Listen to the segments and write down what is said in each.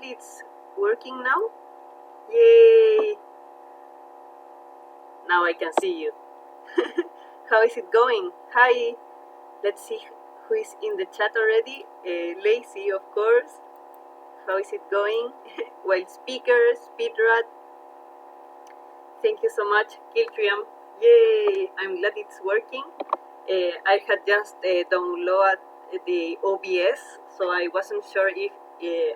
Apparently it's working now. Yay! Now I can see you. How is it going? Hi! Let's see who is in the chat already. Lacey, of course. How is it going? Wild Speaker, Speedrat. Thank you so much, Kiltrium. Yay! I'm glad it's working. I had just downloaded the OBS, so I wasn't sure if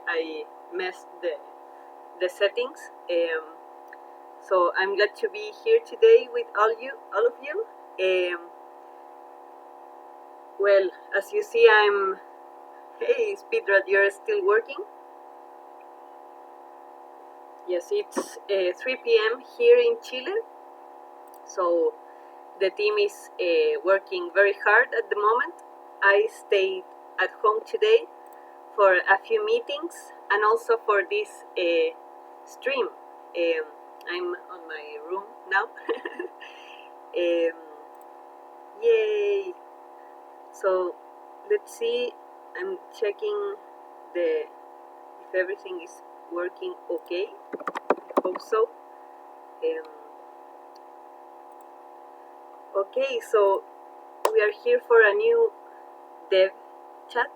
I messed the settings. So I'm glad to be here today with all of you. Well, as you see, hey, Speedrat, you're still working? Yes, it's 3 p.m. here in Chile. So the team is working very hard at the moment. I stayed at home today for a few meetings and also for this stream. I'm on my room now. Yay! So let's see. I'm checking if everything is working okay. I hope so. Okay, so we are here for a new dev chat.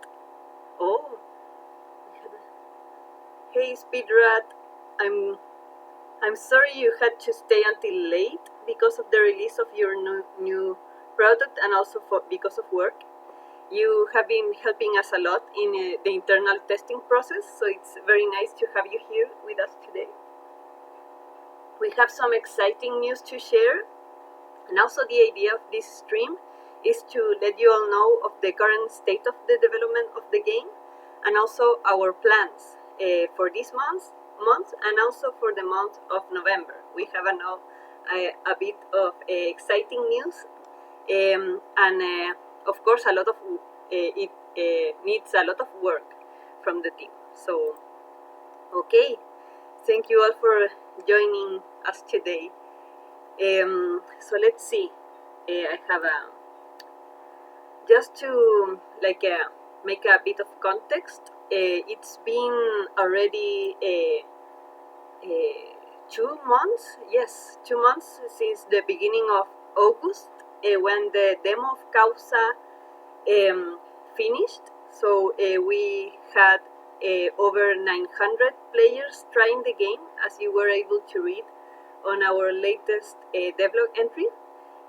Oh, hey Speedrat, I'm sorry you had to stay until late because of the release of your new product and also because of work. You have been helping us a lot in the internal testing process, so it's very nice to have you here with us today. We have some exciting news to share, and also the idea of this stream is to let you all know of the current state of the development of the game and also our plans for this month and also for the month of November. We have a bit of exciting news and of course a lot of it needs a lot of work from the team. So okay, thank you all for joining us today. So let's see. I have just to make a bit of context. It's been already 2 months. Yes, 2 months since the beginning of August when the demo of Causa finished. So we had over 900 players trying the game, as you were able to read on our latest devlog entry.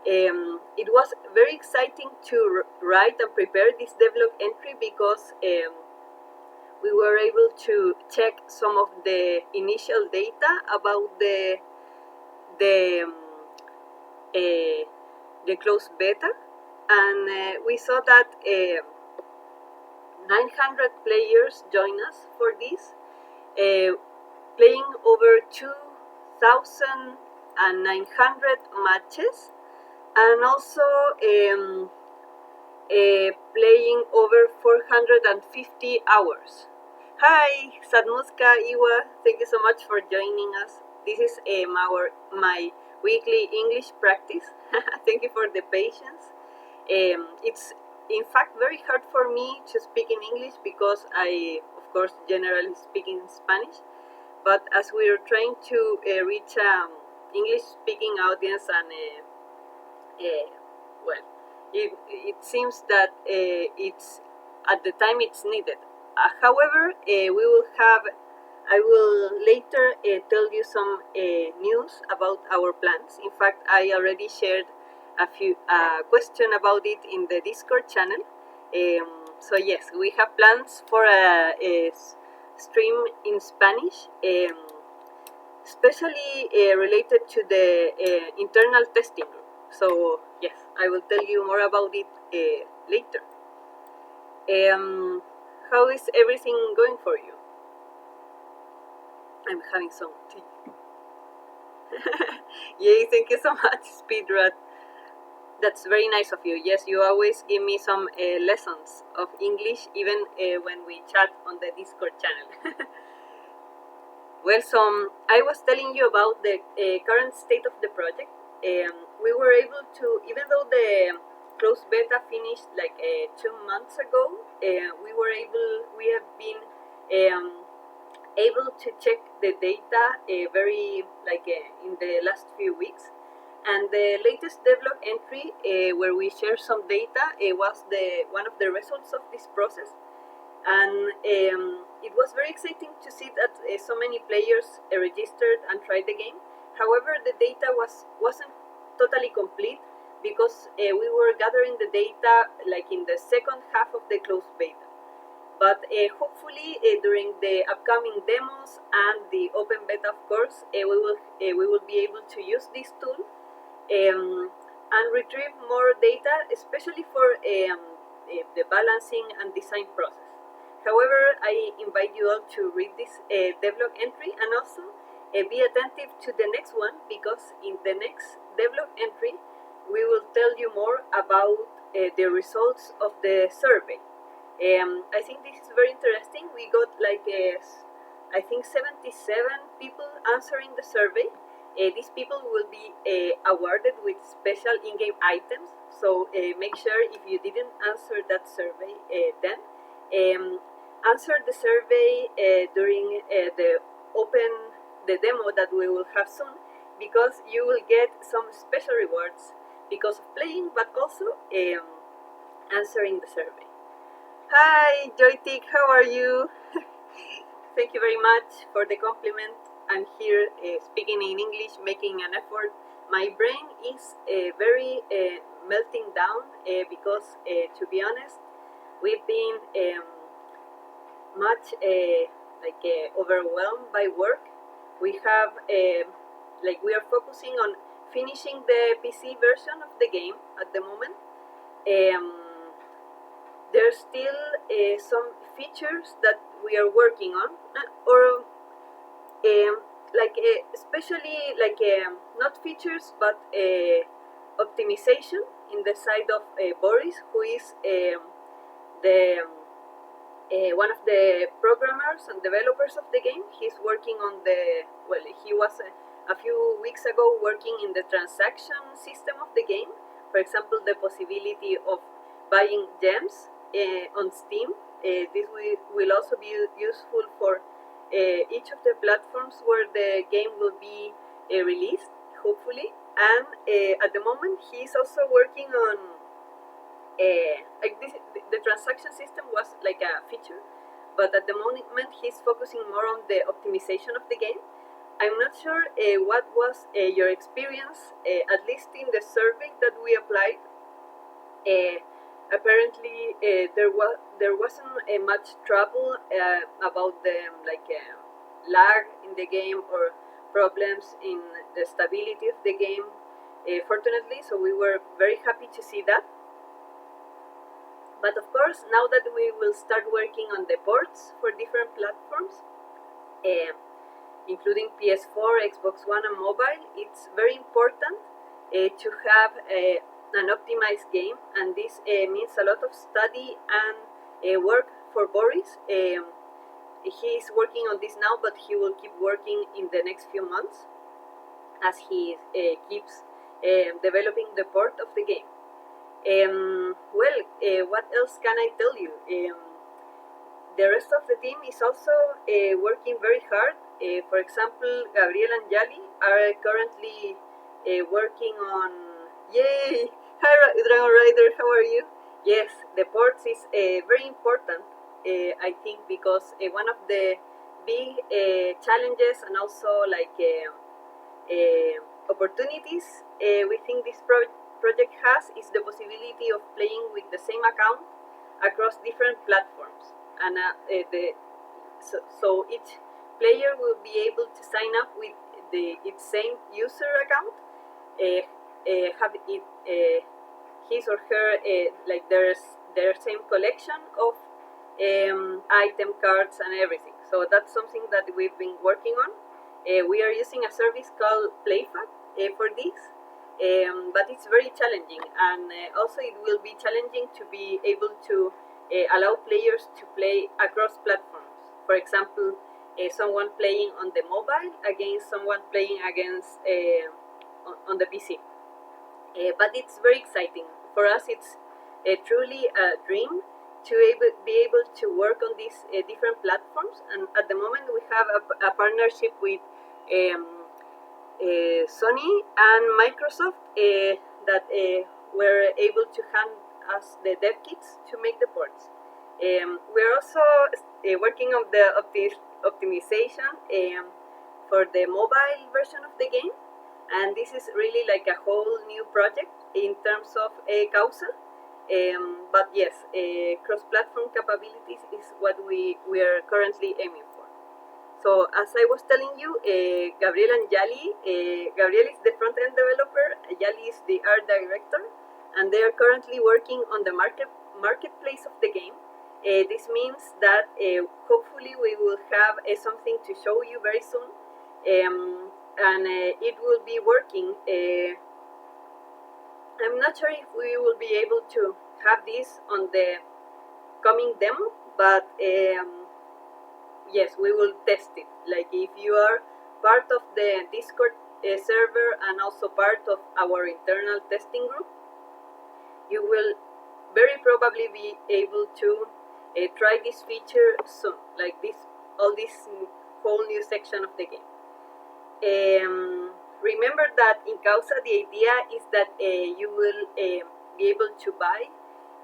It was very exciting to write and prepare this devlog entry because we were able to check some of the initial data about the closed beta, and we saw that 900 players joined us for this, playing over 2,900 matches, and also playing over 450 hours. Hi, Sadmuska, Iwa, thank you so much for joining us. This is my weekly English practice. Thank you for the patience. It's in fact very hard for me to speak in English because I, of course, generally speak in Spanish. But as we're trying to reach English-speaking audience, and well, it seems that it's at the time it's needed. However, I will later tell you some news about our plans. In fact, I already shared a few question about it in the Discord channel. So yes, we have plans for a stream in Spanish, especially related to the internal testing group. So yes, I will tell you more about it later. How is everything going for you? I'm having some tea. Yay, thank you so much, Speedrat. That's very nice of you. Yes, you always give me some lessons of English, even when we chat on the Discord channel. Well, so I was telling you about the current state of the project. We were able to, even though the closed beta finished like 2 months ago, we have been able to check the data very in the last few weeks. And the latest devlog entry, where we share some data, was the one of the results of this process. And it was very exciting to see that so many players registered and tried the game. However, the data wasn't totally complete because we were gathering the data like in the second half of the closed beta. But hopefully, during the upcoming demos and the open beta, of course, we will be able to use this tool and retrieve more data, especially for the balancing and design process. However, I invite you all to read this devlog entry and also be attentive to the next one, because in the next devlog entry we will tell you more about the results of the survey. I think this is very interesting. We got I think 77 people answering the survey. These people will be awarded with special in-game items. So make sure, if you didn't answer that survey then, answer the survey during the demo that we will have soon, because you will get some special rewards because of playing, but also answering the survey. Hi, Joytik, how are you? Thank you very much for the compliment. I'm here speaking in English, making an effort. My brain is very melting down because, to be honest, we've been much overwhelmed by work. We have we are focusing on finishing the PC version of the game at the moment. There's still some features that we are working on, or especially not features, but optimization in the side of Boris, who is the one of the programmers and developers of the game. He's working on he was a few weeks ago working in the transaction system of the game. For example, the possibility of buying gems on Steam. This will also be useful for each of the platforms where the game will be released, hopefully. And at the moment, he's also working on the transaction system was like a feature, but at the moment he's focusing more on the optimization of the game. I'm not sure what was your experience, at least in the survey that we applied. Apparently, there wasn't much trouble about the lag in the game or problems in the stability of the game. Fortunately, so we were very happy to see that. But of course, now that we will start working on the ports for different platforms, including PS4, Xbox One, and mobile, it's very important to have an optimized game, and this means a lot of study and work for Boris. He is working on this now, but he will keep working in the next few months as he keeps developing the port of the game. What else can I tell you? The rest of the team is also working very hard. For example, Gabriel and Yali are currently working on. Yay! Hi, Dragon Rider, how are you? Yes, the ports is very important, I think, because one of the big challenges and also opportunities we think this project has is the possibility of playing with the same account across different platforms, and so each player will be able to sign up with its same user account, have it his or her their same collection of item cards and everything. So that's something that we've been working on. We are using a service called PlayFact for this. But it's very challenging, and also it will be challenging to be able to allow players to play across platforms. For example, someone playing on the mobile against someone playing against on the PC. But it's very exciting. For us, it's truly a dream to be able to work on these different platforms. And at the moment, we have a partnership with Sony and Microsoft that were able to hand us the dev kits to make the ports. We're also working on the optimization for the mobile version of the game, and this is really like a whole new project in terms of Causa. But yes, cross-platform capabilities is what we are currently aiming for. So as I was telling you, Gabriel and Yali, Gabriel is the front-end developer, Yali is the art director, and they are currently working on the marketplace of the game. This means that hopefully we will have something to show you very soon, and it will be working. I'm not sure if we will be able to have this on the coming demo, but yes, we will test it. Like if you are part of the Discord server and also part of our internal testing group, you will very probably be able to try this feature soon, like all this whole new section of the game. Remember that in Causa the idea is that you will be able to buy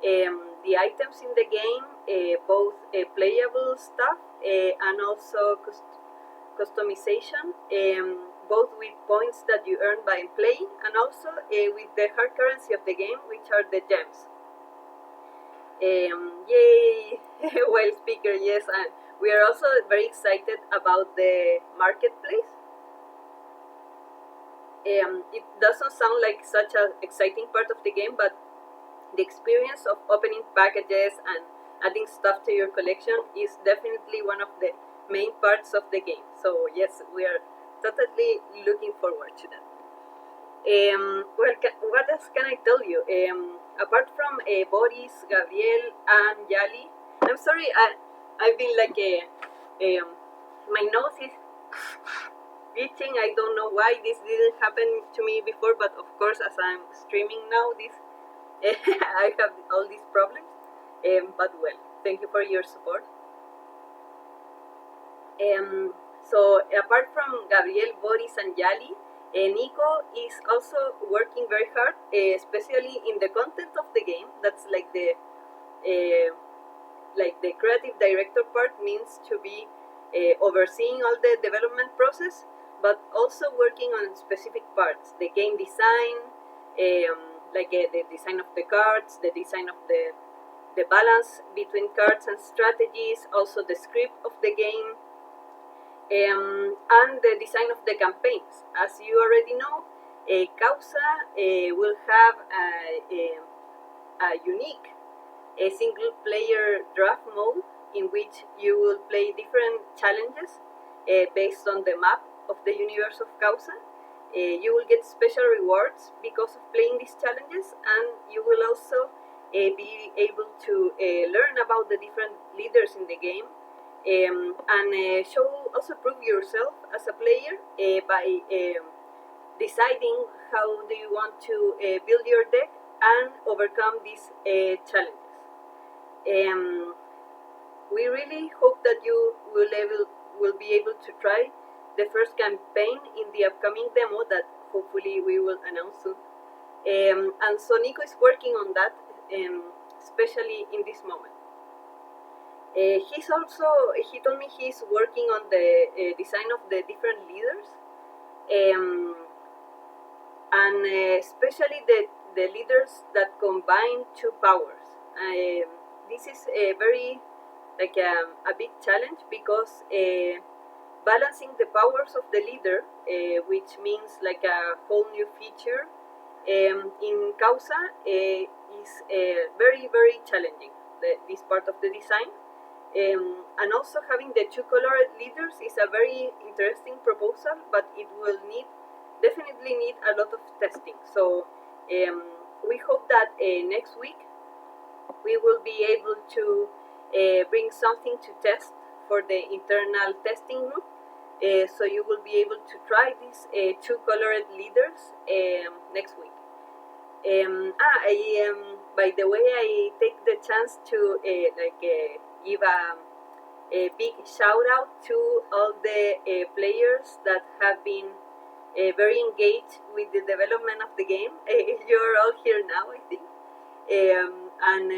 the items in the game, both playable stuff and also customization, both with points that you earn by playing and also with the hard currency of the game, which are the gems. Yay! Well, speaker, yes, and we are also very excited about the marketplace. It doesn't sound like such an exciting part of the game, but the experience of opening packages and adding stuff to your collection is definitely one of the main parts of the game. So yes, we are totally looking forward to that. Well, what else can I tell you? Apart from Boris, Gabriel, and Yali, I'm sorry, I've been like my nose is itching. I don't know why this didn't happen to me before, but of course, as I'm streaming now, this I have all these problems. But well, thank you for your support. So apart from Gabriel, Boris, and Yali, Nico is also working very hard, especially in the content of the game. That's like the creative director part means to be overseeing all the development process, but also working on specific parts, the game design, the design of the cards, the design of the balance between cards and strategies, also the script of the game, and the design of the campaigns. As you already know, Causa will have a unique single player draft mode in which you will play different challenges based on the map of the universe of Causa. You will get special rewards because of playing these challenges, and you will also be able to learn about the different leaders in the game, and also prove yourself as a player by deciding how do you want to build your deck and overcome these challenges. We really hope that you will be able to try the first campaign in the upcoming demo that hopefully we will announce soon. And so Nico is working on that, especially in this moment. He told me he's working on the design of the different leaders, and especially the leaders that combine two powers. This is a very a big challenge because balancing the powers of the leader, which means like a whole new feature in Causa, is very, very challenging, this part of the design. And also having the two colored leaders is a very interesting proposal, but it will definitely need a lot of testing. So we hope that next week we will be able to bring something to test for the internal testing group. So you will be able to try these two colored leaders next week. by the way, I take the chance to give a big shout out to all the players that have been very engaged with the development of the game. You're all here now, I think. And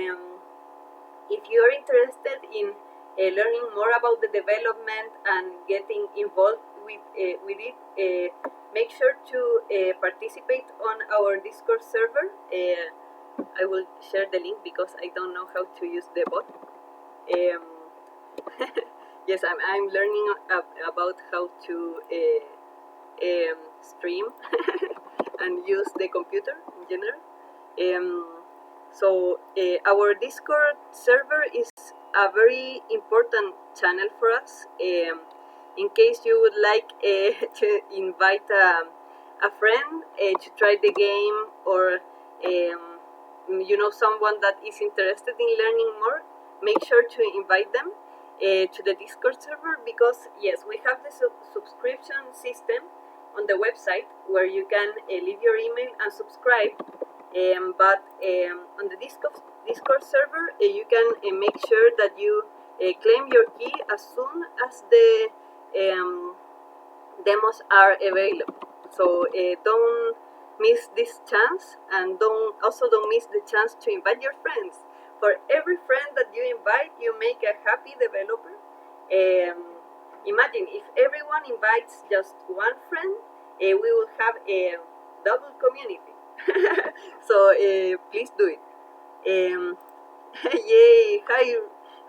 if you are interested in learning more about the development and getting involved with it, make sure to participate on our Discord server. I will share the link because I don't know how to use the bot. Um, yes, I'm learning about how to stream and use the computer in general. So our Discord server is a very important channel for us. In case you would like to invite a friend to try the game, or someone that is interested in learning more, make sure to invite them to the Discord server, because yes, we have the subscription system on the website where you can leave your email and subscribe. But on the Discord server, you can make sure that you claim your key as soon as the demos are available. So don't miss this chance, and don't miss the chance to invite your friends. For every friend that you invite, you make a happy developer. Imagine if everyone invites just one friend, we will have a double community. So please do it. Yay! Hi,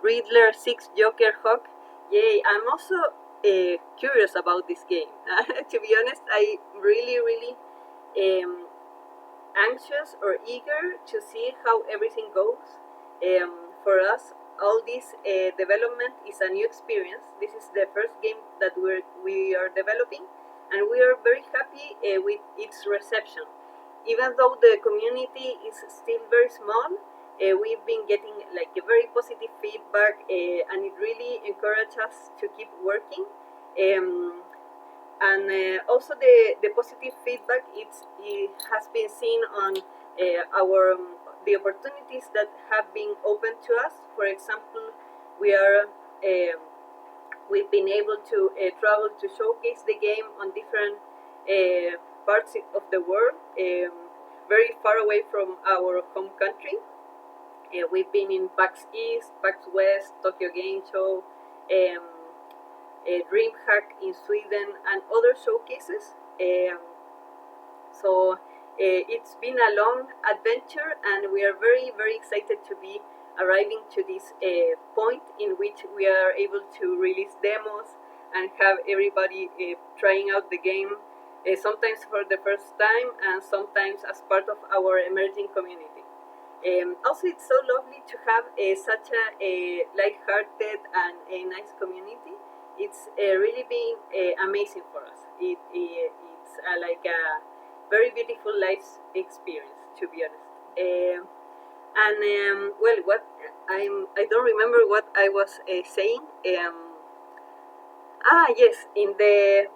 Riddler 6 Joker Hawk. Yay! I'm also curious about this game. To be honest, I really anxious or eager to see how everything goes. For us, all this development is a new experience. This is the first game that we are developing, and we are very happy with its reception. Even though the community is still very small, we've been getting like a very positive feedback, and it really encourages us to keep working. And also the positive feedback, it has been seen on our the opportunities that have been open to us. For example, we've been able to travel to showcase the game on different parts of the world, very far away from our home country. We've been in PAX East, PAX West, Tokyo Game Show, DreamHack in Sweden, and other showcases. So it's been a long adventure, and we are very excited to be arriving to this point in which we are able to release demos and have everybody trying out the game, sometimes for the first time and sometimes as part of our emerging community. Also, it's so lovely to have such a light-hearted and a nice community. It's really been amazing for us. It's like a very beautiful life experience, to be honest. And well, what I don't remember what I was saying. Yes,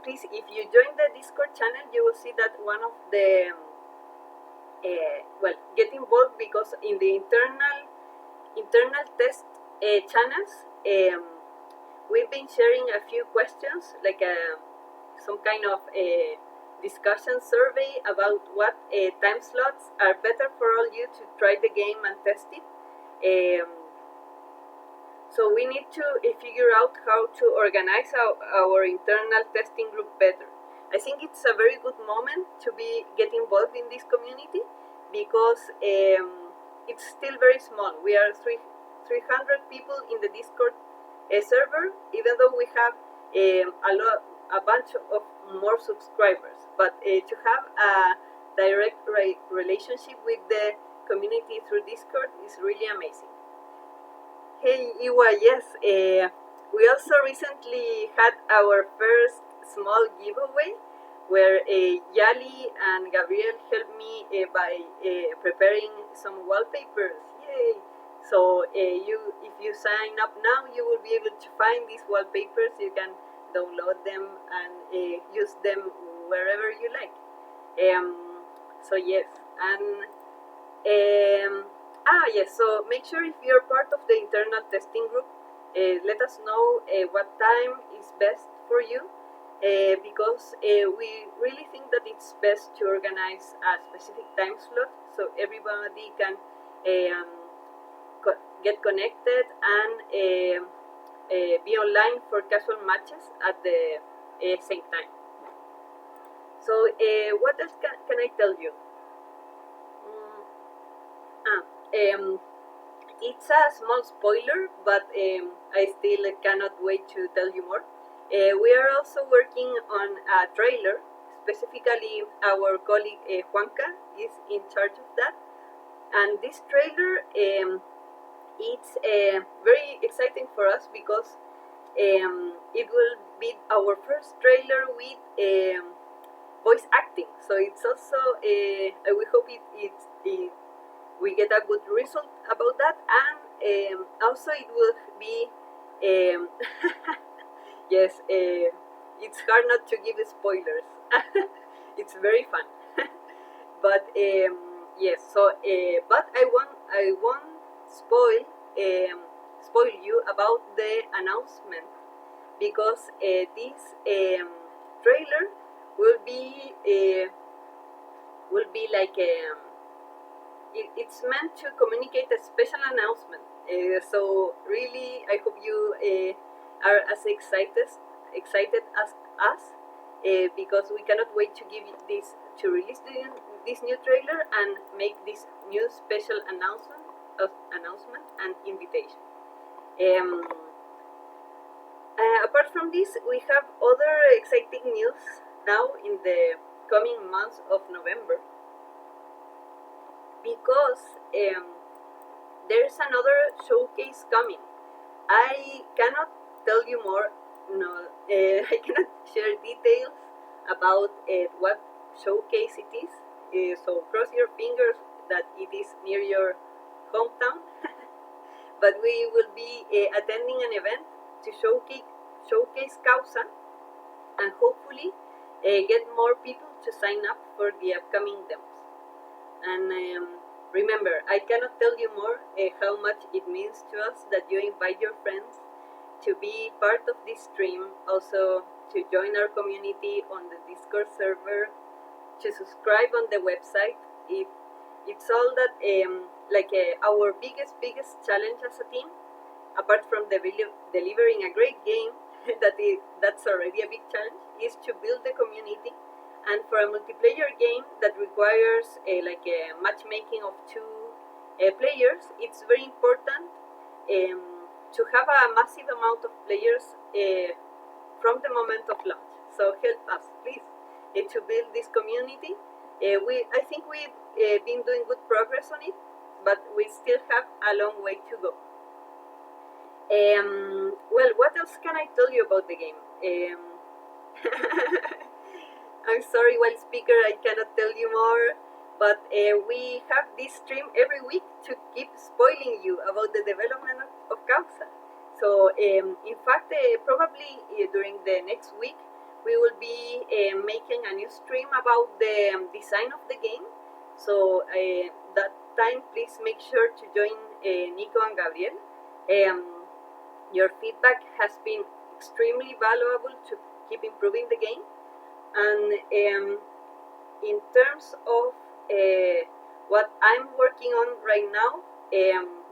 please, if you join the Discord channel, you will see that one of the get involved, because in the internal test channels, we've been sharing a few questions, like some kind of discussion survey about what time slots are better for all you to try the game and test it. So we need to figure out how to organize our internal testing group better. I think it's a very good moment to get involved in this community, because it's still very small. We are 300 people in the Discord server, even though we have a bunch of more subscribers. But to have a direct relationship with the community through Discord is really amazing. Hey Iwa, yes, we also recently had our first small giveaway, where Yali and Gabriel helped me by preparing some wallpapers. Yay! So if you sign up now, you will be able to find these wallpapers. You can download them and use them wherever you like. So yes, and Yes, so make sure if you're part of the internal testing group, let us know what time is best for you, because we really think that it's best to organize a specific time slot so everybody can um, get connected and be online for casual matches at the same time. So, what else can I tell you? Mm, ah, um, it's a small spoiler, but I still cannot wait to tell you more. We are also working on a trailer. Specifically, our colleague Juanca is in charge of that. And this trailer, it's very exciting for us because it will be our first trailer with voice acting. So it's also, we hope it we get a good result about that, and also it will be um, yes, it's hard not to give spoilers. It's very fun. But yes, so but I won't spoil spoil you about the announcement, because this trailer will be uh, will be like it's meant to communicate a special announcement. So really, I hope you are as excited as us, because we cannot wait to give you this to release this new trailer and make this new special announcement and invitation. Um, Apart from this, we have other exciting news now in the coming months of November, because there's another showcase coming. I cannot tell you more. No, I cannot share details about what showcase it is. So cross your fingers that it is near your hometown. But we will be attending an event to showcase Causa, and hopefully get more people to sign up for the upcoming demos. And remember, I cannot tell you more how much it means to us that you invite your friends to be part of this stream, also to join our community on the Discord server, to subscribe on the website. It's all that like our biggest challenge as a team, apart from delivering a great game, that's already a big challenge, is to build the community. And for a multiplayer game that requires like a matchmaking of two players, it's very important to have a massive amount of players from the moment of launch. So help us, please, to build this community. I think we've been doing good progress on it, but we still have a long way to go. Well, what else can I tell you about the game? I'm sorry, while speaker, I cannot tell you more, but we have this stream every week to keep spoiling you about the development of Causa. So, in fact, probably during the next week, we will be making a new stream about the design of the game. So, that time, please make sure to join Nico and Gabriel. Your feedback has been extremely valuable to keep improving the game. And in terms of what I'm working on right now,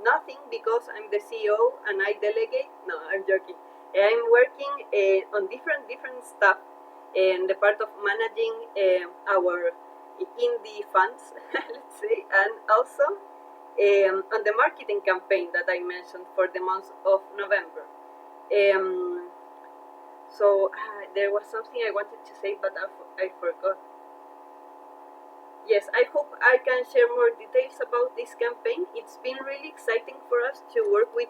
nothing, because I'm the CEO and I delegate. No, I'm joking. I'm working on different stuff in the part of managing our indie funds, let's say, and also on the marketing campaign that I mentioned for the month of November. Um, so there was something I wanted to say, but I forgot. Yes, I hope I can share more details about this campaign. It's been really exciting for us to work with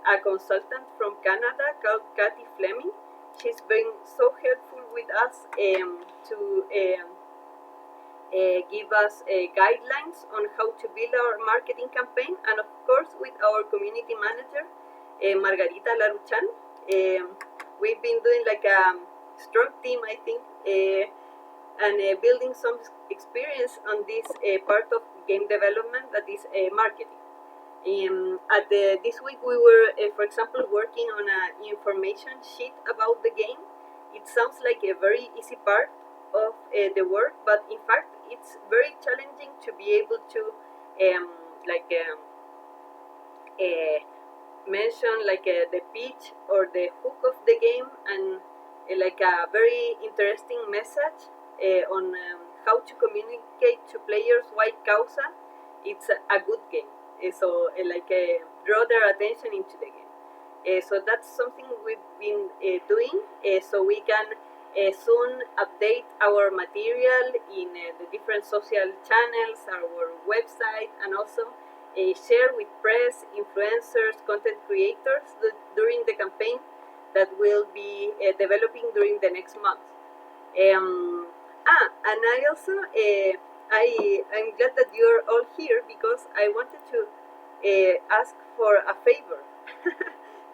a consultant from Canada called Kathy Fleming. She's been so helpful with us to give us guidelines on how to build our marketing campaign, and of course with our community manager, Margarita Laruchan. We've been doing like a strong team, I think, and building some experience on this part of game development, that is marketing. This week we were, for example, working on an information sheet about the game. It sounds like a very easy part of the work, but in fact, it's very challenging to be able to um, like uh, mention the pitch or the hook of the game and like a very interesting message on how to communicate to players why Causa it's a good game. Draw their attention into the game. So that's something we've been doing so we can soon update our material in the different social channels, our website, and also share with press, influencers, content creators during the campaign that will be developing during the next month. And I also I'm glad that you're all here because I wanted to ask for a favor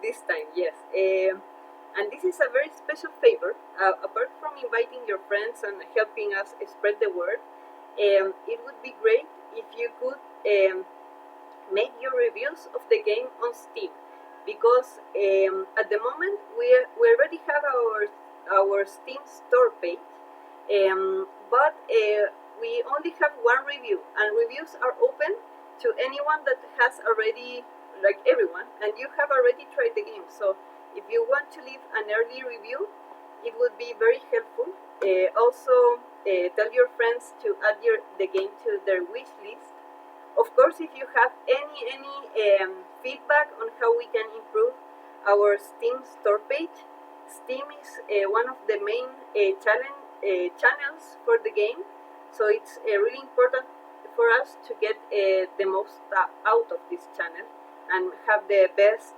this time. Yes, and this is a very special favor. Apart from inviting your friends and helping us spread the word, it would be great if you could make your reviews of the game on Steam, because at the moment we already have our Steam store page, but we only have one review, and reviews are open to anyone that has already, like everyone, and you have already tried the game. So if you want to leave an early review, it would be very helpful. Also, tell your friends to add the game to their wish list. Of course, if you have any feedback on how we can improve our Steam store page, Steam is one of the main channels for the game, so it's really important for us to get the most out of this channel and have the best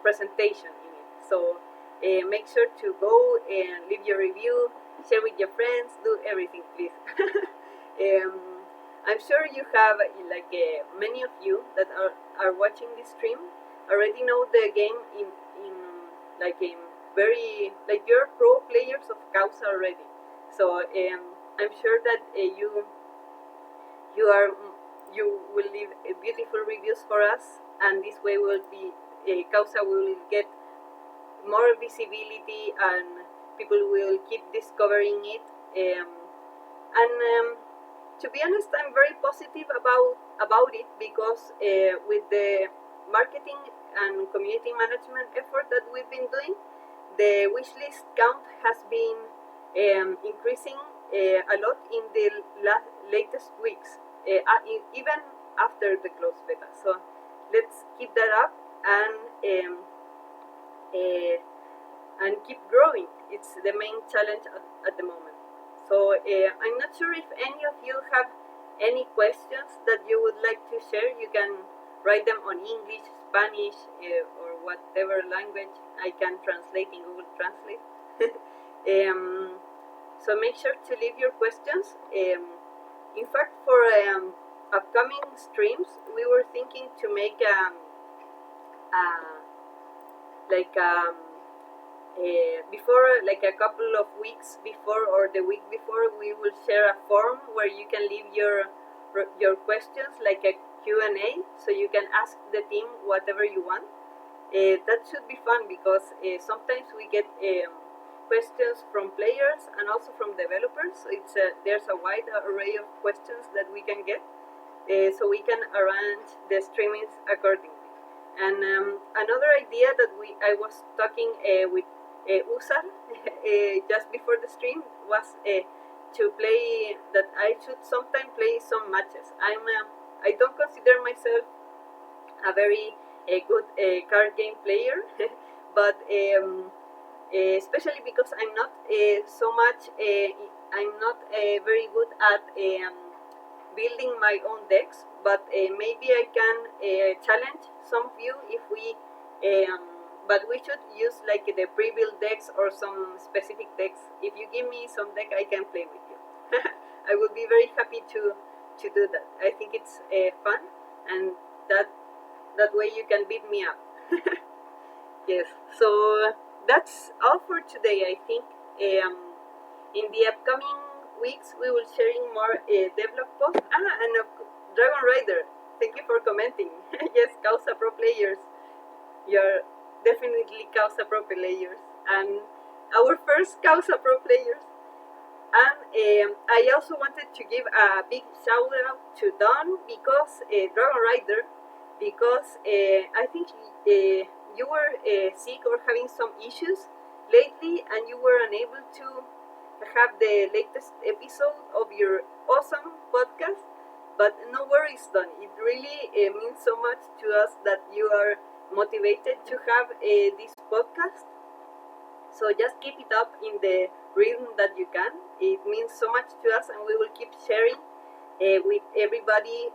presentation in it. So make sure to go and leave your review, share with your friends, do everything, please. I'm sure you have, many of you that are watching this stream already know the game in very, like, you're pro players of Causa already. So I'm sure that you are you will leave beautiful reviews for us, and this way will be Causa will get more visibility and people will keep discovering it. And to be honest, I'm very positive about it because with the marketing and community management effort that we've been doing, the wishlist count has been increasing a lot in the latest weeks, even after the closed beta. So let's keep that up uh, and keep growing. It's the main challenge at the moment. So I'm not sure if any of you have any questions that you would like to share. You can write them on English, Spanish, or whatever language I can translate in Google Translate. So make sure to leave your questions. In fact, for upcoming streams, we were thinking to make before, like a couple of weeks before or the week before, we will share a form where you can leave your questions, like a Q&A, so you can ask the team whatever you want. That should be fun because sometimes we get questions from players and also from developers. So there's a wide array of questions that we can get, so we can arrange the streamings accordingly. And another idea that I was talking with Usar just before the stream was to play, that I should sometime play some matches. I don't consider myself a very good card game player, but especially because I'm not I'm not very good at building my own decks. But maybe I can challenge some of you if we. But we should use like the pre-built decks or some specific decks. If you give me some deck, I can play with you. I will be very happy to do that. I think it's fun, and that way you can beat me up. Yes. So that's all for today. I think in the upcoming weeks we will sharing more devlog posts. And Dragon Rider. Thank you for commenting. Yes, Causa Pro players. You're definitely Causa Pro players. And our first Causa Pro players. And I also wanted to give a big shout out to Don because Dragon Rider, because I think you were sick or having some issues lately, and you were unable to have the latest episode of your awesome podcast. But no worries, Don. It really means so much to us that you are motivated to have this podcast, so just keep it up in the rhythm that you can. It means so much to us, and we will keep sharing with everybody